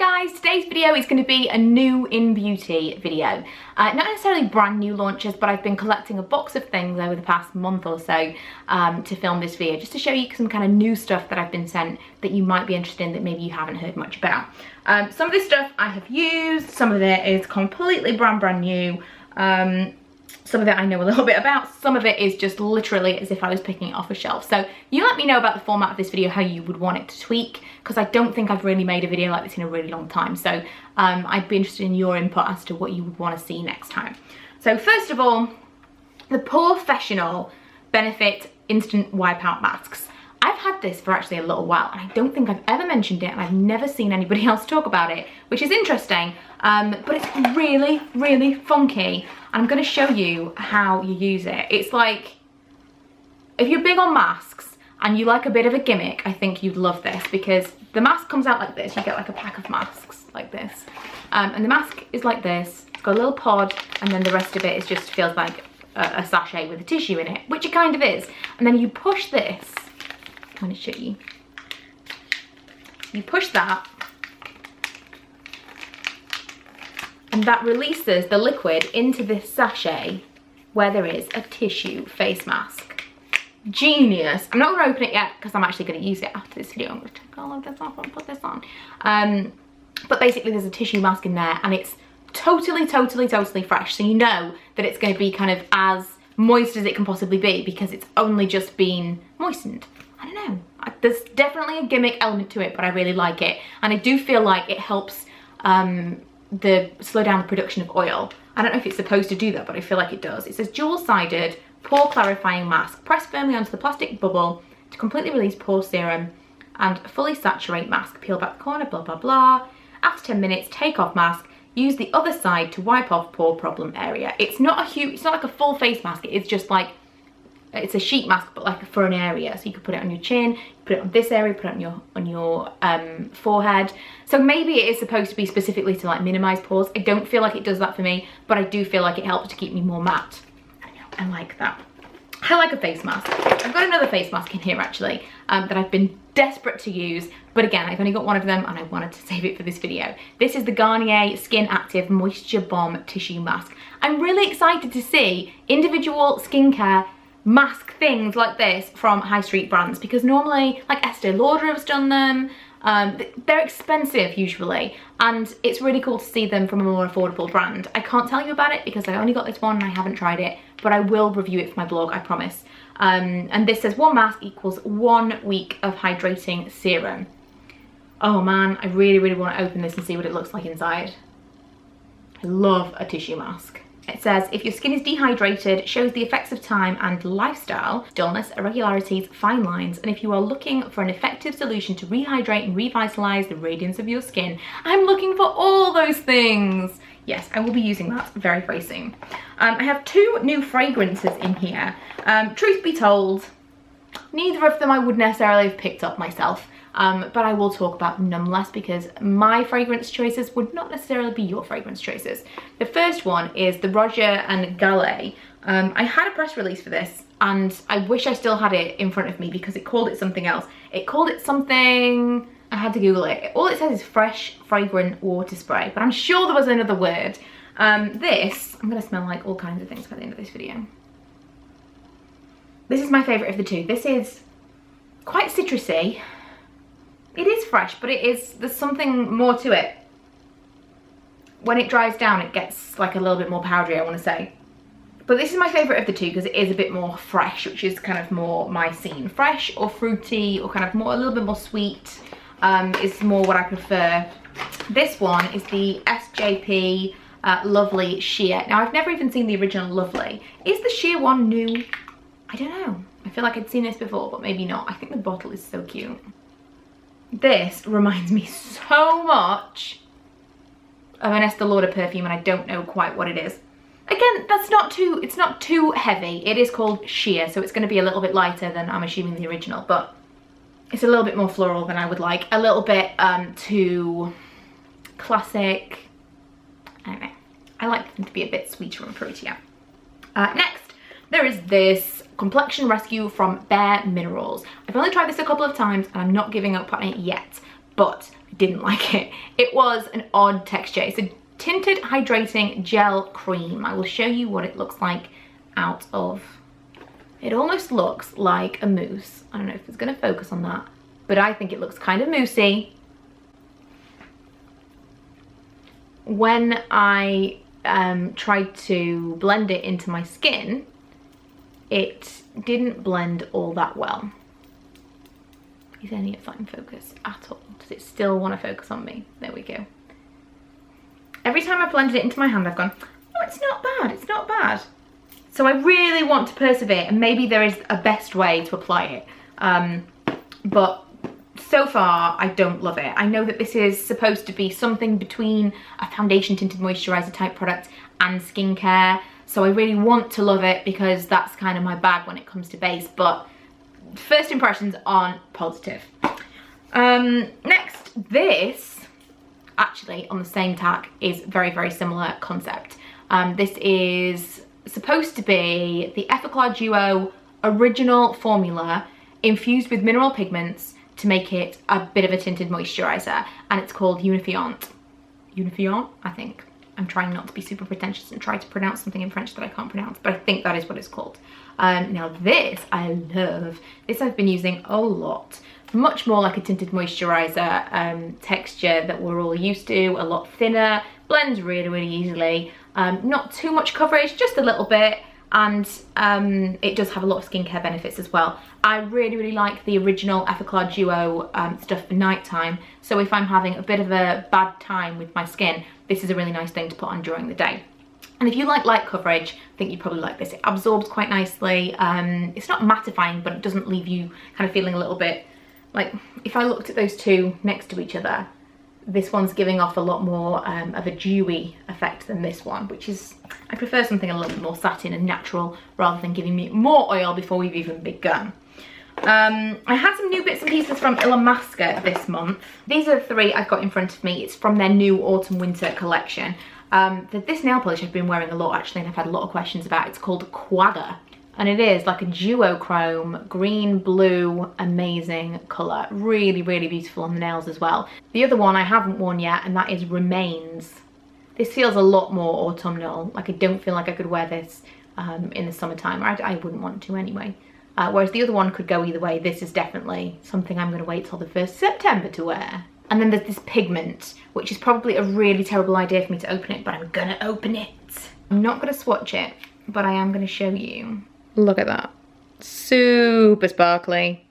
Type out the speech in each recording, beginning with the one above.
guys, today's video is going to be a new in beauty video. Not necessarily brand new launches, but I've been collecting a box of things over the past month or so to film this video, just to show you some kind of new stuff that I've been sent that you might be interested in that maybe you haven't heard much about. Some of this stuff I have used, some of it is completely brand new. Some of it I know a little bit about, some of it is just literally as if I was picking it off a shelf. So you let me know about the format of this video, how you would want it to tweak, because I don't think I've really made a video like this in a really long time. So I'd be interested in your input as to what you would want to see next time. So first of all, the Porefessional Benefit Instant Wipeout Masks. I've had this for actually a little while and I don't think I've ever mentioned it, and I've never seen anybody else talk about it, which is interesting, but it's really funky. I'm going to show you how you use it. It's like, if you're big on masks and you like a bit of a gimmick, I think you'd love this, because the mask comes out like this. You get like a pack of masks like this, and the mask is like this. It's got a little pod, and then the rest of it is just feels like a sachet with a tissue in it, which it kind of is. And then you push this. I'm going to show you. You push that, and that releases the liquid into this sachet where there is a tissue face mask. Genius. I'm not going to open it yet because I'm actually going to use it after this video. I'm going to take all of this off and put this on. But basically there's a tissue mask in there, and it's totally fresh. So you know that it's going to be kind of as moist as it can possibly be because it's only just been moistened. I don't know. There's definitely a gimmick element to it, but I really like it. And I do feel like it helps slow down the production of oil. I don't know if it's supposed to do that, but I feel like it does. It says dual-sided pore clarifying mask. Press firmly onto the plastic bubble to completely release pore serum and fully saturate mask. Peel back the corner, blah blah blah. After 10 minutes, take off mask. Use the other side to wipe off pore problem area. It's not a huge, it's not like a full face mask. It's just like, it's a sheet mask, but like for an area. So you could put it on your chin, put it on this area, put it on your forehead. So maybe it is supposed to be specifically to like minimize pores. I don't feel like it does that for me, but I do feel like it helps to keep me more matte. I know, I like that. I like a face mask. I've got another face mask in here actually that I've been desperate to use, but again, I've only got one of them and I wanted to save it for this video. This is the Garnier Skin Active Moisture Bomb Tissue Mask. I'm really excited to see individual skincare mask things like this from high street brands, because normally like Estee Lauder has done them. They're expensive usually, and it's really cool to see them from a more affordable brand. I can't tell you about it because I only got this one and I haven't tried it, but I will review it for my blog, I promise. And this says 1 mask equals 1 week of hydrating serum. Oh man, I really want to open this and see what it looks like inside. I love a tissue mask. It says, if your skin is dehydrated, shows the effects of time and lifestyle, dullness, irregularities, fine lines, and if you are looking for an effective solution to rehydrate and revitalize the radiance of your skin, I'm looking for all those things. Yes, I will be using that very soon. I have 2 new fragrances in here. Truth be told, neither of them I would necessarily have picked up myself. But I will talk about them nonetheless, because my fragrance choices would not necessarily be your fragrance choices. The first one is the Roger and Gallet. I had a press release for this and I wish I still had it in front of me because it called it something else. It called it something, I had to Google it. All it says is fresh fragrant water spray, but I'm sure there was another word. This, I'm gonna smell like all kinds of things by the end of this video. This is my favorite of the 2. This is quite citrusy. It is fresh, but there's something more to it. When it dries down, it gets like a little bit more powdery, I want to say. But this is my favourite of the 2 because it is a bit more fresh, which is kind of more my scene. Fresh or fruity or kind of more, a little bit more sweet is more what I prefer. This one is the SJP Lovely Sheer. Now, I've never even seen the original Lovely. Is the Sheer one new? I don't know. I feel like I'd seen this before, but maybe not. I think the bottle is so cute. This reminds me so much of an Estee Lauder perfume, and I don't know quite what it is. Again, it's not too heavy. It is called Sheer, so it's going to be a little bit lighter than I'm assuming the original, but it's a little bit more floral than I would like. A little bit too classic. I don't know. I like them to be a bit sweeter and fruitier. Next, there is this Complexion Rescue from Bare Minerals. I've only tried this a couple of times and I'm not giving up on it yet, but I didn't like it. It was an odd texture. It's a tinted hydrating gel cream. I will show you what it looks like out of. It almost looks like a mousse. I don't know if it's going to focus on that, but I think it looks kind of moussey. When I tried to blend it into my skin, it didn't blend all that well. Is any of that in focus at all? Does it still want to focus on me? There we go. Every time I blended it into my hand, I've gone, oh, it's not bad, it's not bad. So I really want to persevere, and maybe there is a best way to apply it. But so far, I don't love it. I know that this is supposed to be something between a foundation tinted moisturiser type product and skincare. So I really want to love it because that's kind of my bag when it comes to base. But first impressions aren't positive. Next, this, actually on the same tack, is very, very similar concept. This is supposed to be the Effaclar Duo original formula infused with mineral pigments to make it a bit of a tinted moisturiser, and it's called Unifiant. Unifiant, I think. I'm trying not to be super pretentious and try to pronounce something in French that I can't pronounce, but I think that is what it's called. Now this, I love. This I've been using a lot. Much more like a tinted moisturiser texture that we're all used to, a lot thinner, blends really, really easily. Not too much coverage, just a little bit, and it does have a lot of skincare benefits as well. I really, really like the original Effaclar Duo stuff for nighttime, so if I'm having a bit of a bad time with my skin, this is a really nice thing to put on during the day. And if you like light coverage, I think you probably like this. It absorbs quite nicely. It's not mattifying, but it doesn't leave you kind of feeling a little bit like, if I looked at those two next to each other, this one's giving off a lot more of a dewy effect than this one, which is, I prefer something a little bit more satin and natural rather than giving me more oil before we've even begun. I had some new bits and pieces from Illamasqua this month. These are the three I've got in front of me. It's from their new autumn winter collection. This nail polish I've been wearing a lot actually, and I've had a lot of questions about. It's called Quagga, and it is like a duochrome green blue, amazing colour. Really, really beautiful on the nails as well. The other one I haven't worn yet, and that is Remains. This feels a lot more autumnal. Like, I don't feel like I could wear this in the summertime. I wouldn't want to anyway. Whereas the other one could go either way. This is definitely something I'm going to wait till the 1st September to wear. And then there's this Pigment, which is probably a really terrible idea for me to open it, but I'm gonna open it. I'm not gonna swatch it, but I am gonna show you. Look at that. Super sparkly.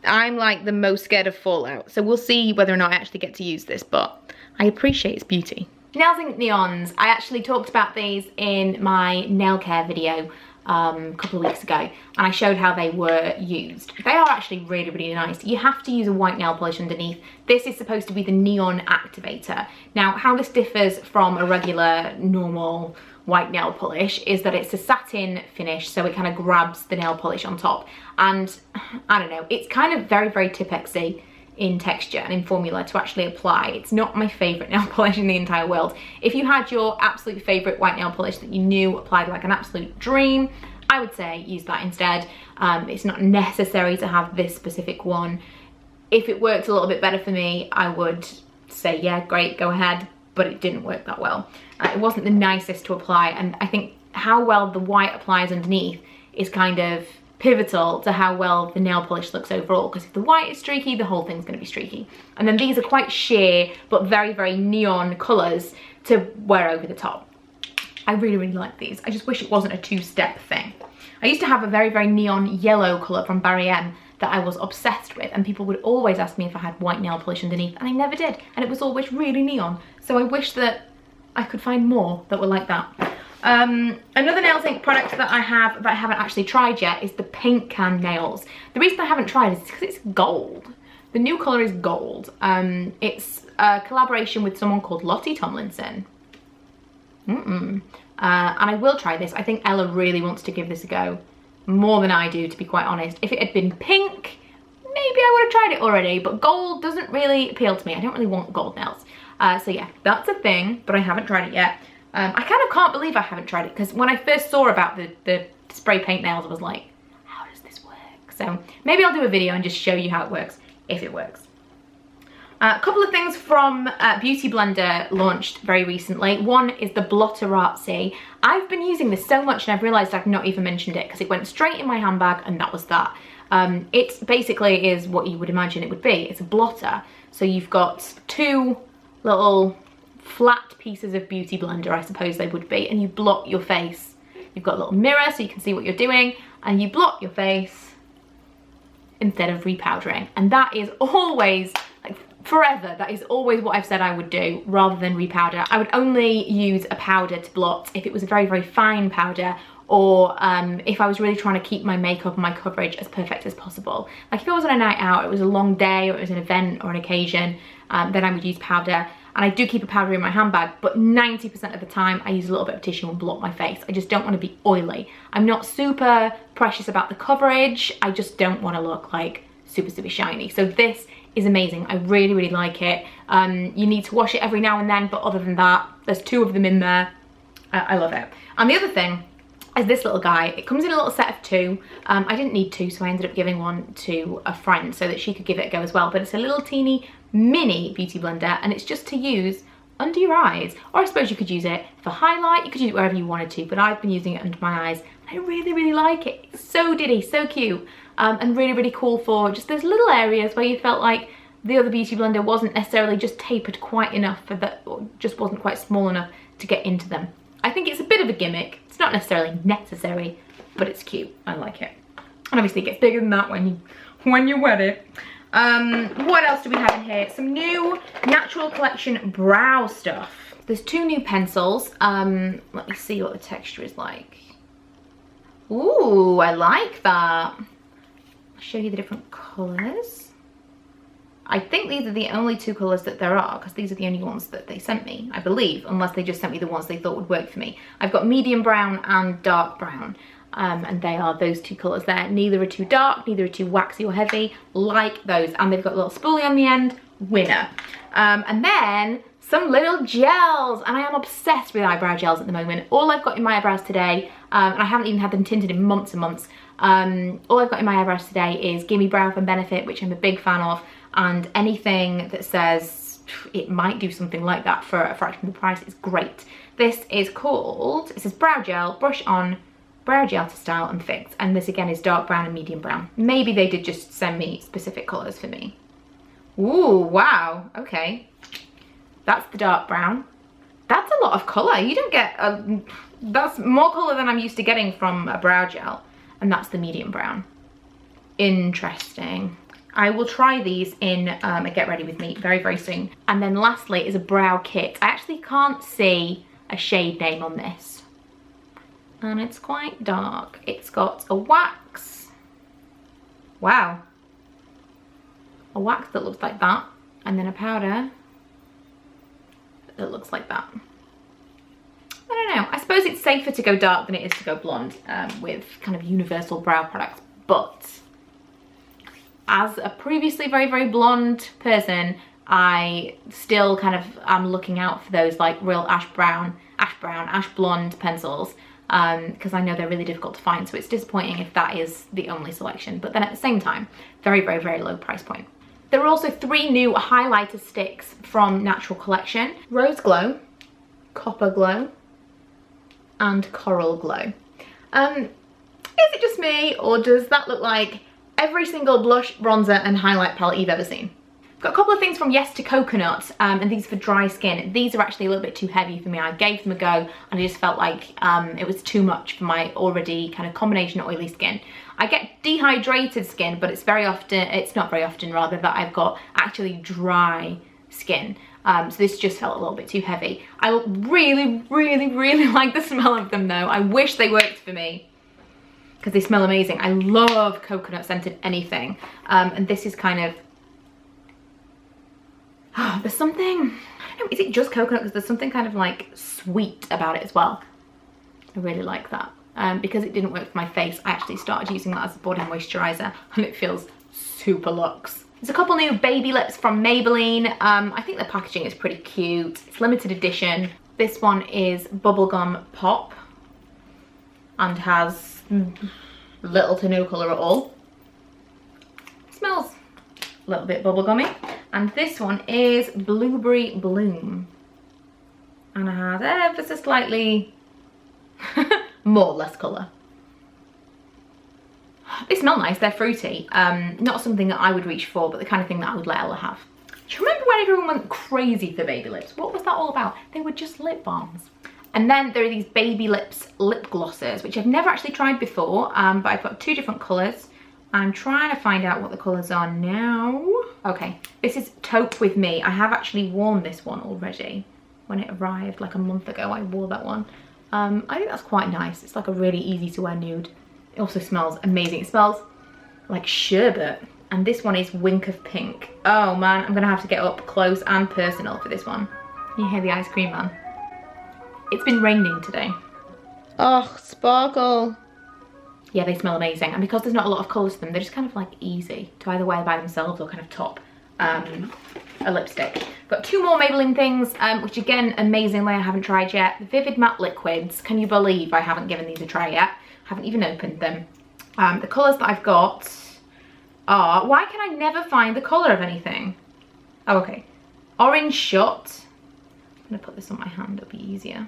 I'm like the most scared of fallout, so we'll see whether or not I actually get to use this, but I appreciate its beauty. Nails Inc Neons. I actually talked about these in my nail care video a couple of weeks ago, and I showed how they were used. They are actually really, really nice. You have to use a white nail polish underneath. This is supposed to be the neon activator. Now, how this differs from a regular, normal white nail polish is that it's a satin finish, so it kind of grabs the nail polish on top. And I don't know, it's kind of very, very Tipexy in texture and in formula to actually apply. It's not my favourite nail polish in the entire world. If you had your absolute favourite white nail polish that you knew applied like an absolute dream, I would say use that instead. It's not necessary to have this specific one. If it worked a little bit better for me, I would say, yeah, great, go ahead, but it didn't work that well. It wasn't the nicest to apply, and I think how well the white applies underneath is kind of pivotal to how well the nail polish looks overall, because if the white is streaky, the whole thing's going to be streaky. And then these are quite sheer but very, very neon colours to wear over the top. I really, really like these. I just wish it wasn't a two-step thing. I used to have a very, very neon yellow colour from Barry M that I was obsessed with, and people would always ask me if I had white nail polish underneath, and I never did, and it was always really neon. So I wish that I could find more that were like that. Another Nails Inc product that I have that I haven't actually tried yet is the paint can nails. The reason I haven't tried is because it's gold. The new colour is gold. It's a collaboration with someone called Lottie Tomlinson. And I will try this. I think Ella really wants to give this a go, more than I do, to be quite honest. If it had been pink, maybe I would have tried it already, but gold doesn't really appeal to me. I don't really want gold nails. So yeah, that's a thing, but I haven't tried it yet. I kind of can't believe I haven't tried it, because when I first saw about the spray paint nails, I was like, how does this work? So maybe I'll do a video and just show you how it works, if it works. A couple of things from Beauty Blender launched very recently. One is the Blotterazzi. I've been using this so much and I've realised I've not even mentioned it because it went straight in my handbag and that was that. It basically is what you would imagine it would be. It's a blotter. So you've got two little flat pieces of Beauty Blender, I suppose they would be, and you blot your face. You've got a little mirror so you can see what you're doing, and you blot your face instead of repowdering. And that is always, like forever, that is always what I've said I would do rather than repowder. I would only use a powder to blot if it was a very, very fine powder, or if I was really trying to keep my makeup and my coverage as perfect as possible. Like if it was on a night out, it was a long day, or it was an event or an occasion, then I would use powder. And I do keep a powder in my handbag, but 90% of the time I use a little bit of tissue and blot my face. I just don't want to be oily. I'm not super precious about the coverage. I just don't want to look like super, super shiny. So this is amazing. I really, really like it. You need to wash it every now and then, but other than that, there's two of them in there. I love it. And the other thing is this little guy. It comes in a little set of two. I didn't need two, so I ended up giving one to a friend so that she could give it a go as well. But it's a little teeny mini beauty blender, and it's just to use under your eyes, or I suppose you could use it for highlight. You could use it wherever you wanted to, but I've been using it under my eyes. I really, really like it. It's so diddy, so cute, and really, really cool for just those little areas where you felt like the other beauty blender wasn't necessarily just tapered quite enough for that, or just wasn't quite small enough to get into them. I think it's a bit of a gimmick. It's not necessarily necessary, but it's cute. I like it. And obviously it gets bigger than that when you wet it. What else do we have in here? Some new Natural Collection brow stuff. There's two new pencils. Let me see what the texture is like. Ooh, I like that. I'll show you the different colours. I think these are the only two colours that there are, because these are the only ones that they sent me, I believe, unless they just sent me the ones they thought would work for me. I've got medium brown and dark brown, and they are those two colours there. Neither are too dark, neither are too waxy or heavy, like those, and they've got a little spoolie on the end, winner. And then some little gels, and I am obsessed with eyebrow gels at the moment. All I've got in my eyebrows today, and I haven't even had them tinted in months and months, all I've got in my eyebrows today is Gimme Brow from Benefit, which I'm a big fan of, and anything that says it might do something like that for a fraction of the price is great. This is called, it says brow gel, brush on, brow gel to style and fix, and this again is dark brown and medium brown. Maybe they did just send me specific colours for me. Ooh, wow, okay. That's the dark brown. That's a lot of colour. You don't get, that's more colour than I'm used to getting from a brow gel, and that's the medium brown. Interesting. I will try these in a Get Ready With Me very, very soon. And then lastly is a brow kit. I actually can't see a shade name on this. And it's quite dark. It's got a wax. Wow. A wax that looks like that. And then a powder that looks like that. I don't know. I suppose it's safer to go dark than it is to go blonde with kind of universal brow products. But as a previously very, very blonde person, I still kind of am looking out for those like real ash blonde pencils, because I know they're really difficult to find. So it's disappointing if that is the only selection. But then at the same time, very, very, very low price point. There are also 3 new highlighter sticks from Natural Collection: Rose Glow, Copper Glow, and Coral Glow. Is it just me, or does that look like every single blush, bronzer and highlight palette you've ever seen? I've got a couple of things from Yes to Coconut, and these are for dry skin. These are actually a little bit too heavy for me. I gave them a go and I just felt like it was too much for my already kind of combination oily skin. I get dehydrated skin, but it's not very often rather, that I've got actually dry skin. So this just felt a little bit too heavy. I really, really, really like the smell of them though. I wish they worked for me, because they smell amazing. I love coconut scented anything. And this is kind of, there's something, I don't know, is it just coconut? Because there's something kind of like sweet about it as well. I really like that. Because it didn't work for my face, I actually started using that as a body moisturiser, and it feels super luxe. There's a couple new baby lips from Maybelline. I think the packaging is pretty cute. It's limited edition. This one is Bubblegum Pop and has little to no colour at all. Smells a little bit bubblegummy. And this one is Blueberry Bloom. And it has ever so slightly more less colour. They smell nice, they're fruity. Not something that I would reach for, but the kind of thing that I would let Ella have. Do you remember when everyone went crazy for baby lips? What was that all about? They were just lip balms. And then there are these Baby Lips lip glosses, which I've never actually tried before, but I've got 2 different colours. I'm trying to find out what the colours are now. Okay, this is Taupe with Me. I have actually worn this one already. When it arrived like a month ago, I wore that one. I think that's quite nice. It's like a really easy to wear nude. It also smells amazing. It smells like sherbet. And this one is Wink of Pink. Oh man, I'm gonna have to get up close and personal for this one. You hear the ice cream man? It's been raining today. Oh, sparkle. Yeah, they smell amazing. And because there's not a lot of colours to them, they're just kind of like easy to either wear by themselves or kind of top a lipstick. Got 2 more Maybelline things, which again, amazingly, I haven't tried yet. The Vivid Matte Liquids. Can you believe I haven't given these a try yet? Haven't even opened them. The colours that I've got are, why can I never find the colour of anything? Oh, okay. Orange Shot. I'm gonna put this on my hand, it'll be easier.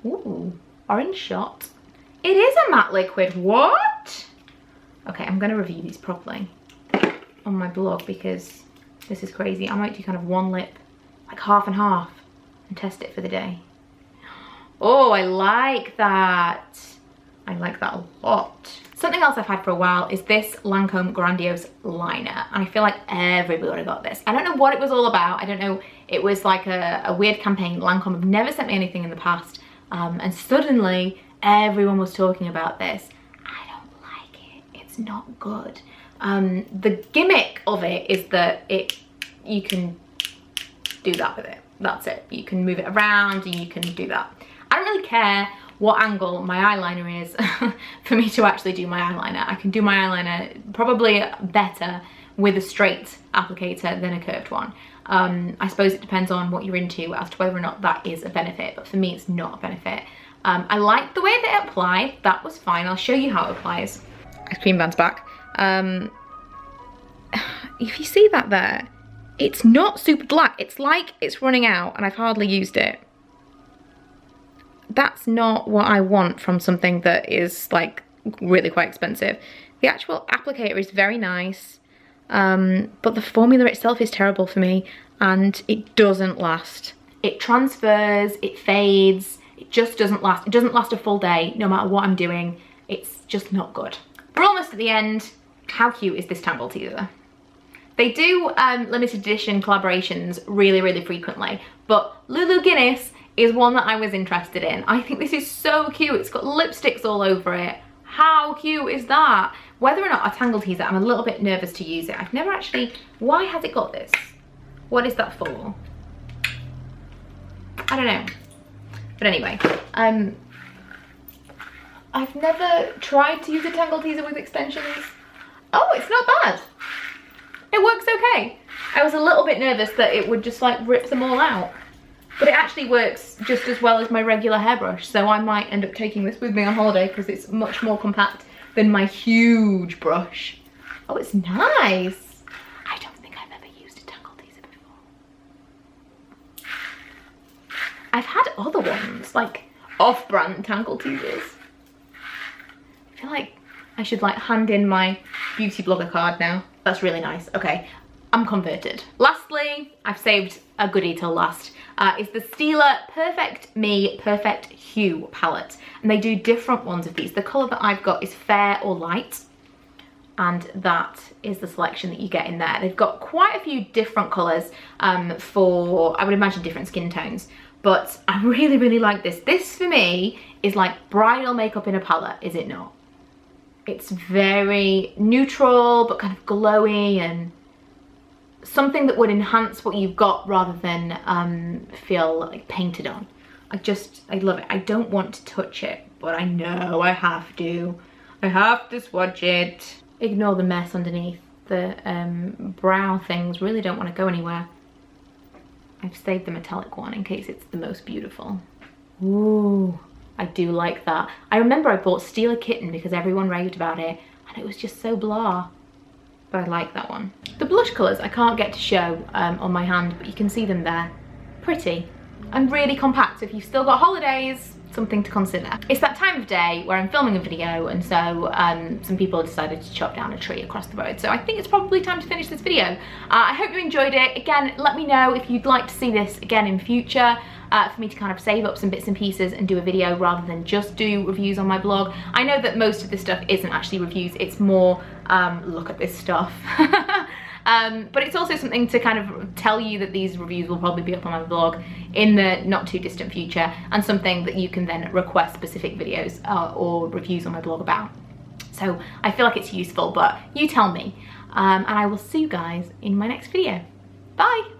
Ooh, Orange Shot. It is a matte liquid, what? Okay, I'm gonna review these properly on my blog because this is crazy. I might do kind of one lip, like half and half, and test it for the day. Oh, I like that. I like that a lot. Something else I've had for a while is this Lancome Grandiose liner. And I feel like everybody got this. I don't know what it was all about. I don't know. It was like a weird campaign. Lancome have never sent me anything in the past. And suddenly everyone was talking about this. I don't like it. It's not good. The gimmick of it is that you can do that with it. That's it. You can move it around and you can do that. I don't really care what angle my eyeliner is for me to actually do my eyeliner. I can do my eyeliner probably better with a straight applicator than a curved one. I suppose it depends on what you're into as to whether or not that is a benefit, but for me it's not a benefit. I like the way that it applied. That was fine. I'll show you how it applies. Ice cream van's back. If you see that there, it's not super black. It's like it's running out and I've hardly used it. That's not what I want from something that is like really quite expensive. The actual applicator is very nice, but the formula itself is terrible for me and it doesn't last. It transfers, it fades, it just doesn't last. It doesn't last a full day, no matter what I'm doing. It's just not good. We're almost at the end. How cute is this Tangle teaser? They do limited edition collaborations really, really frequently, but Lulu Guinness is one that I was interested in. I think this is so cute. It's got lipsticks all over it. How cute is that? Whether or not a Tangle teaser, I'm a little bit nervous to use it. I've never actually, why has it got this? What is that for? I don't know. But anyway, I've never tried to use a Tangle teaser with extensions. Oh, it's not bad. It works okay. I was a little bit nervous that it would just like rip them all out. But it actually works just as well as my regular hairbrush, so I might end up taking this with me on holiday because it's much more compact than my huge brush. Oh, it's nice. I don't think I've ever used a Tangle teaser before. I've had other ones, like off-brand Tangle teasers. I feel like I should like hand in my beauty blogger card now. That's really nice. Okay, I'm converted. Lastly, I've saved a goodie till last. Is the Stila Perfect Me Perfect Hue palette. And they do different ones of these. The colour that I've got is Fair or Light. And that is the selection that you get in there. They've got quite a few different colours for, I would imagine, different skin tones. But I really, really like this. This, for me, is like bridal makeup in a palette, is it not? It's very neutral, but kind of glowy and something that would enhance what you've got rather than feel like painted on. I love it. I don't want to touch it, but I know I have to. I have to swatch it. Ignore the mess underneath. The brow things really don't want to go anywhere. I've saved the metallic one in case it's the most beautiful. Ooh, I do like that. I remember I bought Stila Kitten because everyone raved about it and it was just so blah. But I like that one. The blush colours I can't get to show on my hand, but you can see them there. Pretty and really compact. So if you've still got holidays, something to consider. It's that time of day where I'm filming a video, and so some people have decided to chop down a tree across the road. So I think it's probably time to finish this video. I hope you enjoyed it. Again, let me know if you'd like to see this again in future. For me to kind of save up some bits and pieces and do a video rather than just do reviews on my blog. I know that most of this stuff isn't actually reviews, it's more look at this stuff. But it's also something to kind of tell you that these reviews will probably be up on my blog in the not too distant future, and something that you can then request specific videos or reviews on my blog about. So I feel like it's useful, but you tell me. And I will see you guys in my next video. Bye!